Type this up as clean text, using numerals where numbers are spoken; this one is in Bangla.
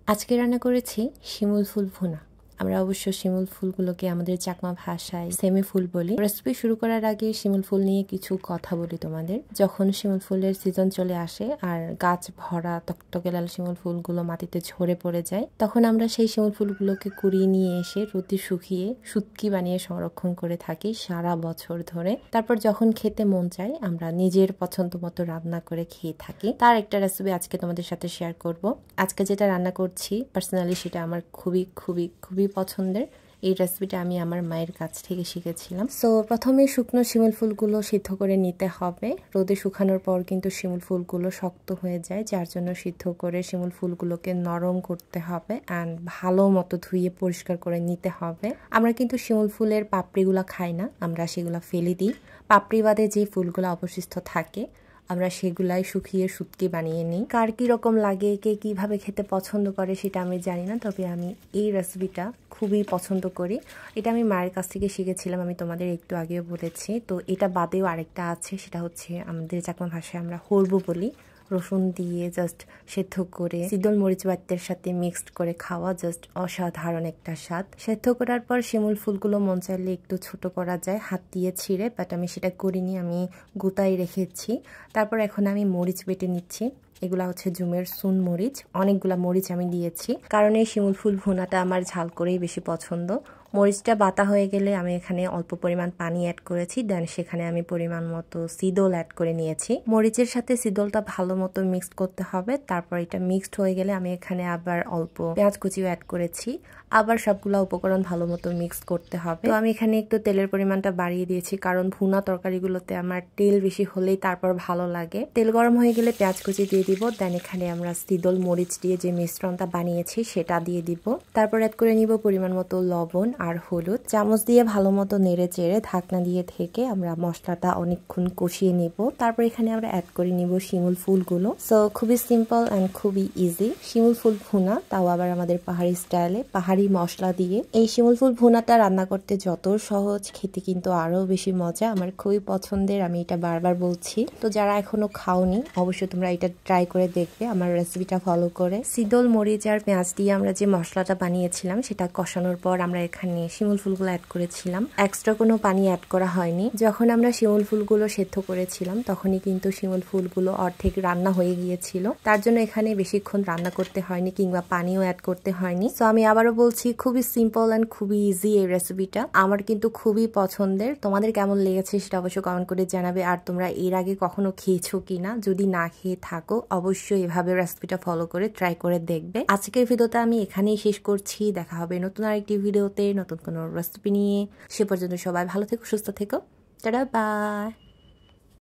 আজকে রান্না করেছি শিমুল ফুল ভুনা। আমরা অবশ্য শিমুল ফুলগুলোকে আমাদের চাকমা ভাষায় সেমি ফুল বলি। রেসিপি শুরু করার আগে শিমুল ফুল নিয়ে কিছু কথা বলি তোমাদের। যখন শিমুল ফুলের সিজন চলে আসে আর গাছ ভরা টকটকে লাল শিমুল ফুলগুলো মাটিতে ঝরে পড়ে যায়, তখন আমরা সেই শিমুল ফুলগুলোকে কুড়িয়ে নিয়ে এসে রোদে শুকিয়ে শুটকি বানিয়ে সংরক্ষণ করে থাকি সারা বছর ধরে। তারপর যখন খেতে মন চায় আমরা নিজের পছন্দ মতো রান্না করে খেয়ে থাকি। তার একটা রেসিপি আজকে তোমাদের সাথে শেয়ার করব। আজকে যেটা রান্না করছি পার্সোনালি সেটা আমার খুবই খুবই খুবই পছন্দের। এই রেসিপিটা আমি আমার মায়ের কাছ থেকে শিখেছিলাম। সো প্রথমে শুকনো শিমুল ফুলগুলো সিদ্ধ করে নিতে হবে। রোদে শুকানোর পর কিন্তু শিমুল ফুলগুলো শক্ত হয়ে যায়, যার জন্য সিদ্ধ করে শিমুল ফুলগুলোকে নরম করতে হবে অ্যান্ড ভালো মতো ধুয়ে পরিষ্কার করে নিতে হবে। আমরা কিন্তু শিমুল ফুলের পাপড়িগুলো খাই না, আমরা সেগুলো ফেলে দিই। পাপড়ি বাদে যে ফুলগুলো অবশিষ্ট থাকে আমরা সেগুলাই শুকিয়ে শুটকি বানিয়ে নিই। কার কীরকম লাগে, কে কীভাবে খেতে পছন্দ করে সেটা আমি জানি না, তবে আমি এই রেসিপিটা খুবই পছন্দ করি। এটা আমি মায়ের কাছ থেকে শিখেছিলাম, আমি তোমাদের একটু আগেও বলেছি। তো এটা বাদেও আরেকটা আছে, সেটা হচ্ছে আমাদের চাকমা ভাষায় আমরা হরবো বলি। রসুন দিয়ে জাস্ট সেদ্ধ করে শীতল মরিচ বাত্যের সাথে মিক্সড করে খাওয়া জাস্ট অসাধারণ একটা স্বাদ। সেদ্ধ করার পর শিমুল ফুলগুলো মন চাইলে একটু ছোট করা যায় হাত দিয়ে ছিঁড়ে, বাট আমি সেটা করিনি, আমি গোটাই রেখেছি। তারপর এখন আমি মরিচ বেটে নিচ্ছি। এগুলা হচ্ছে জুমের সুন মরিচ, অনেকগুলা মরিচ আমি দিয়েছি কারণ এই শিমুল ফুল ভুনাটা আমার ঝাল করেই বেশি পছন্দ। মরিচটা বাটা হয়ে গেলে আমি এখানে অল্প পরিমাণ পানি অ্যাড করেছি, দেন সেখানে আমি পরিমাণ মতো সিদল অ্যাড করে নিয়েছি। মরিচের সাথে সিদলটা ভালো মতো মিক্সড করতে হবে। তারপর এটা মিক্সড হয়ে গেলে আমি এখানে আবার অল্প পেঁয়াজ কুচিও অ্যাড করেছি। আবার সবগুলো উপকরণ ভালো মতো মিক্স করতে হবে। তো আমি এখানে একটু তেলের পরিমাণটা বাড়িয়ে দিয়েছি, কারণ ভুনা তরকারিগুলোতে আমার তেল বেশি হলেই তারপর ভালো লাগে। তেল গরম হয়ে গেলে পেঁয়াজ কুচি দিয়ে দিব, দেন এখানে আমরা সিদল মরিচ দিয়ে যে মিশ্রণটা বানিয়েছি সেটা দিয়ে দিব। তারপর অ্যাড করে নিব পরিমাণ মতো লবণ আর হলুদ। চামচ দিয়ে ভালো মতো নেড়ে চেড়ে ঢাকনা দিয়ে থেকে আমরা মশলাটা অনেকক্ষণ কষিয়ে নিব। তারপর এখানে আমরা অ্যাড করে নিব শিমুল ফুলগুলো। সো খুবই সিম্পল অ্যান্ড খুবই ইজি শিমুল ফুল ভুনা, তাও আবার আমাদের পাহাড়ি স্টাইলে পাহাড়ি মশলা দিয়ে। এই শিমুল ফুল ভুনাটা রান্না করতে যত সহজ, খেতে কিন্তু আরো বেশি মজা। আমার খুবই পছন্দের, আমি এটা বারবার বলছি। তো যারা এখনো খাওনি অবশ্যই তোমরা এটা ট্রাই করে দেখবে আমার রেসিপিটা ফলো করে। সিদল মরিচ আর পেঁয়াজ দিয়ে আমরা যে মশলাটা বানিয়েছিলাম সেটা কষানোর পর আমরা এখানে শিমুল ফুলগুলো অ্যাড করেছিলাম। এক্সট্রা কোনো পানি অ্যাড করা হয়নি। যখন আমরা শিমুল ফুলগুলো সেদ্ধ করেছিলাম তখনই কিন্তু শিমুল ফুলগুলো অর্ধেক রান্না হয়ে গিয়েছিল, তার জন্য এখানে বেশিক্ষণ রান্না করতে হয়নি কিংবা পানিও অ্যাড করতে হয়নি। তো আমি আবারও বলছি খুবই সিম্পল অ্যান্ড খুবই ইজি এই রেসিপিটা, আমার কিন্তু খুবই পছন্দের। তোমাদের কেমন লেগেছে সেটা অবশ্যই কমেন্ট করে জানাবে। আর তোমরা এর আগে কখনো খেয়েছো কিনা, যদি না খেয়ে থাকো অবশ্যই এভাবে রেসিপিটা ফলো করে ট্রাই করে দেখবে। আজকের ভিডিওটা আমি এখানেই শেষ করছি, দেখা হবে নতুন আরেকটি ভিডিওতে নতুন কোনো রেসিপি নিয়ে। সে পর্যন্ত সবাই ভালো থেকো, সুস্থ থেকো, টাটা বাই।